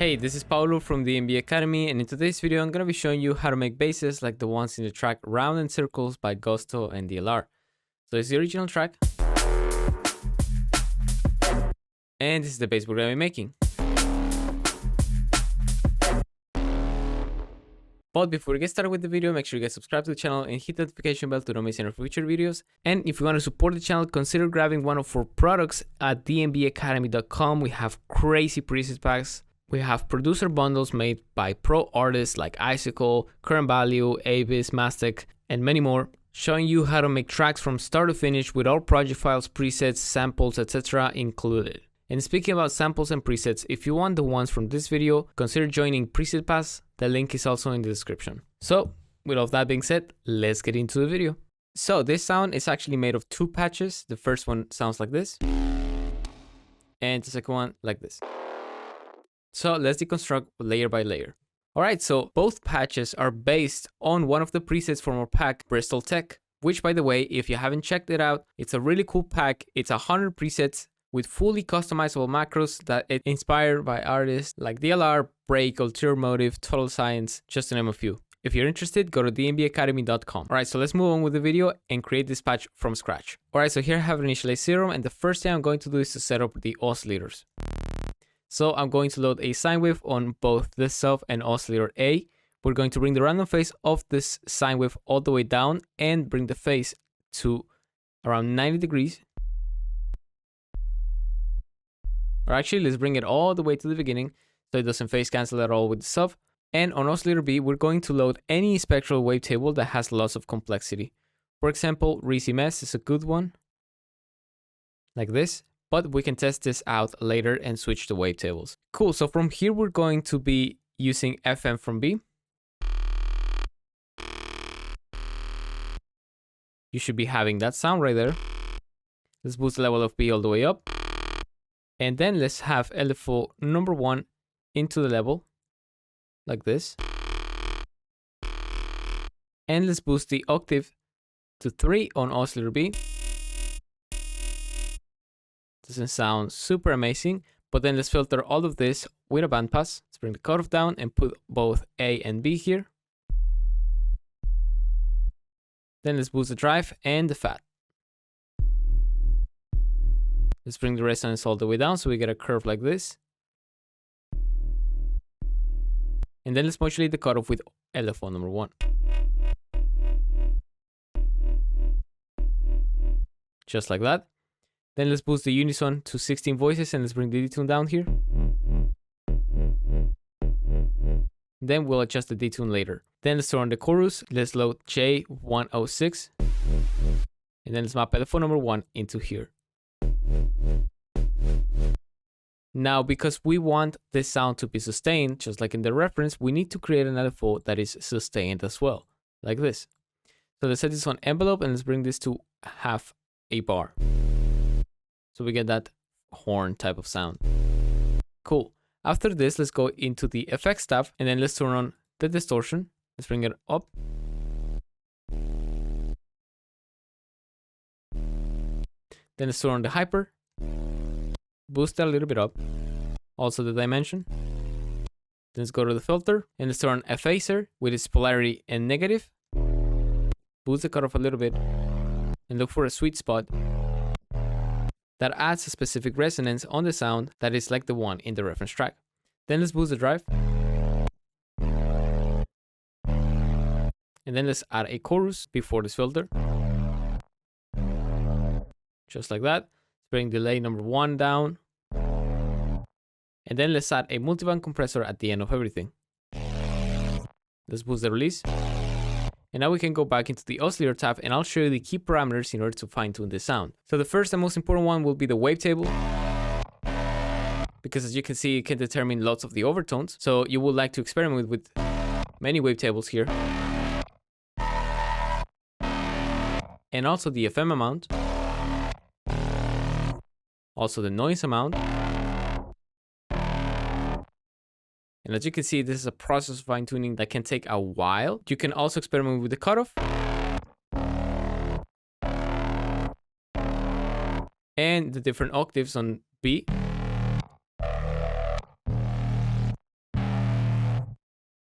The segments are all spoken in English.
Hey, this is Paulo from the MB Academy, and in today's video I'm going to be showing you how to make basses like the ones in the track Round and Circles by Gusto and DLR. So it's the original track, and this is the bass we're going to be making. But before we get started with the video, make sure you guys subscribe to the channel and hit the notification bell to not miss any future videos. And if you want to support the channel, consider grabbing one of our products at dmbacademy.com. We have crazy preset packs. We have producer bundles made by pro artists like Icicle, Current Value, Abyss, Mastic, and many more, showing you how to make tracks from start to finish with all project files, presets, samples, etc. included. And speaking about samples and presets, if you want the ones from this video, consider joining Preset Pass. The link is also in the description. So, with all that being said, let's get into the video. So, this sound is actually made of two patches. The first one sounds like this, and the second one like this. So let's deconstruct layer by layer. Alright, so both patches are based on one of the presets from our pack, Bristol Tech, which, by the way, if you haven't checked it out, it's a really cool pack. It's 100 presets with fully customizable macros that are inspired by artists like DLR, Break, Ulterior Motive, Total Science, just to name a few. If you're interested, go to dmbacademy.com. Alright, so let's move on with the video and create this patch from scratch. Alright, so here I have Initialize Serum, and the first thing I'm going to do is to set up the oscillators. So I'm going to load a sine wave on both this sub and oscillator A. We're going to bring the random phase of this sine wave all the way down and bring the phase to around 90 degrees. Or actually, let's bring it all the way to the beginning so it doesn't phase cancel at all with the sub. And on oscillator B, we're going to load any spectral wavetable that has lots of complexity. For example, ReezyMess is a good one, like this. But we can test this out later and switch the wavetables. Cool, so from here we're going to be using FM from B. You should be having that sound right there. Let's boost the level of B all the way up. And then let's have LFO number 1 into the level, like this. And let's boost the octave to 3 on oscillator B. Doesn't sound super amazing, but then let's filter all of this with a bandpass. Let's bring the cutoff down and put both A and B here. Then let's boost the drive and the fat. Let's bring the resonance all the way down so we get a curve like this. And then let's modulate the cutoff with LFO number 1. Just like that. Then let's boost the unison to 16 voices and let's bring the detune down here. Then we'll adjust the detune later. Then let's turn on the chorus. Let's load J106. And then let's map LFO number 1 into here. Now, because we want this sound to be sustained, just like in the reference, we need to create an LFO that is sustained as well, like this. So let's set this on envelope and let's bring this to half a bar. So we get that horn type of sound. Cool. After this, let's go into the effects tab and then let's turn on the distortion. Let's bring it up. Then let's turn on the hyper. Boost that a little bit up. Also the dimension. Then let's go to the filter and let's turn on Phaser with its polarity and negative. Boost the cutoff a little bit and look for a sweet spot that adds a specific resonance on the sound that is like the one in the reference track. Then let's boost the drive. And then let's add a chorus before this filter. Just like that. Let's bring delay number 1 down. And then let's add a multiband compressor at the end of everything. Let's boost the release. And now we can go back into the oscillator tab and I'll show you the key parameters in order to fine tune this sound. So the first and most important one will be the wavetable, because as you can see, it can determine lots of the overtones. So you would like to experiment with many wavetables here. And also the FM amount. Also the noise amount. And as you can see, this is a process of fine-tuning that can take a while. You can also experiment with the cutoff. And the different octaves on B.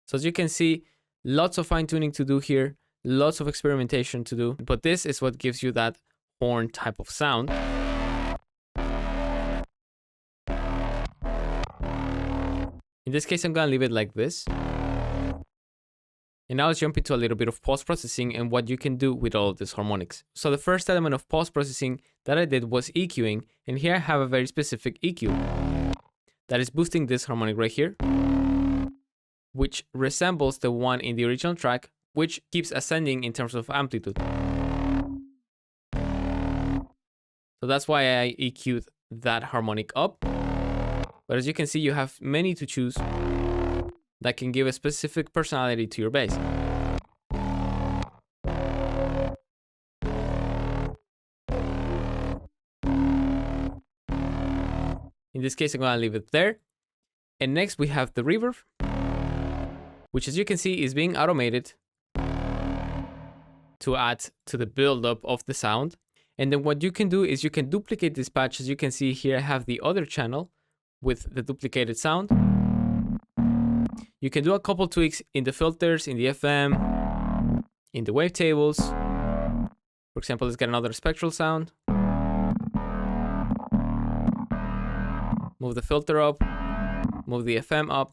So as you can see, lots of fine tuning to do here, lots of experimentation to do, but this is what gives you that horn type of sound. In this case, I'm gonna leave it like this. And now let's jump into a little bit of post-processing and what you can do with all of these harmonics. So the first element of post-processing that I did was EQing, and here I have a very specific EQ that is boosting this harmonic right here, which resembles the one in the original track, which keeps ascending in terms of amplitude. So that's why I EQ'd that harmonic up. But as you can see, you have many to choose that can give a specific personality to your bass. In this case, I'm gonna leave it there. And next we have the reverb, which as you can see is being automated to add to the buildup of the sound. And then what you can do is you can duplicate this patch. As you can see here, I have the other channel with the duplicated sound. You can do a couple tweaks in the filters, in the FM, in the wavetables. For example, let's get another spectral sound. Move the filter up, move the FM up.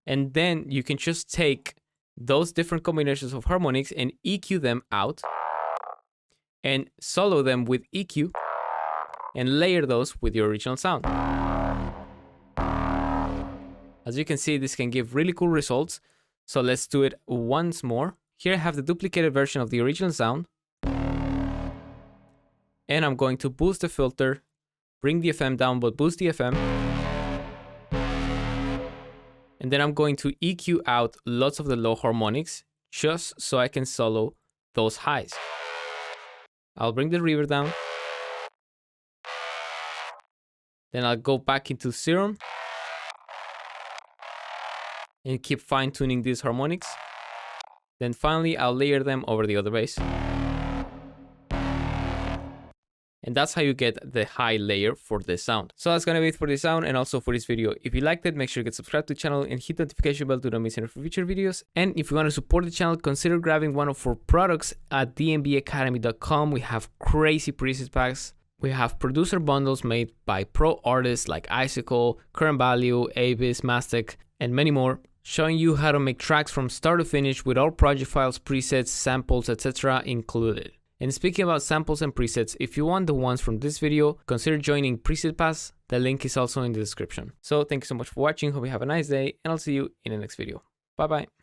And then you can just take those different combinations of harmonics and EQ them out and solo them with EQ and layer those with your original sound. As you can see, this can give really cool results. So let's do it once more. Here I have the duplicated version of the original sound. And I'm going to boost the filter, bring the FM down, but boost the FM. And then I'm going to EQ out lots of the low harmonics, just so I can solo those highs. I'll bring the reverb down. Then I'll go back into Serum and keep fine tuning these harmonics. Then finally, I'll layer them over the other bass. And that's how you get the high layer for this sound. So that's gonna be it for this sound and also for this video. If you liked it, make sure you get subscribed to the channel and hit the notification bell to not miss any future videos. And if you want to support the channel, consider grabbing one of our products at dnbacademy.com. We have crazy preset packs. We have producer bundles made by pro artists like Icicle, Current Value, Abyss, Mastec, and many more, showing you how to make tracks from start to finish with all project files, presets, samples, etc. included. And speaking about samples and presets, if you want the ones from this video, consider joining Preset Pass. The link is also in the description. So thank you so much for watching. Hope you have a nice day, and I'll see you in the next video. Bye bye.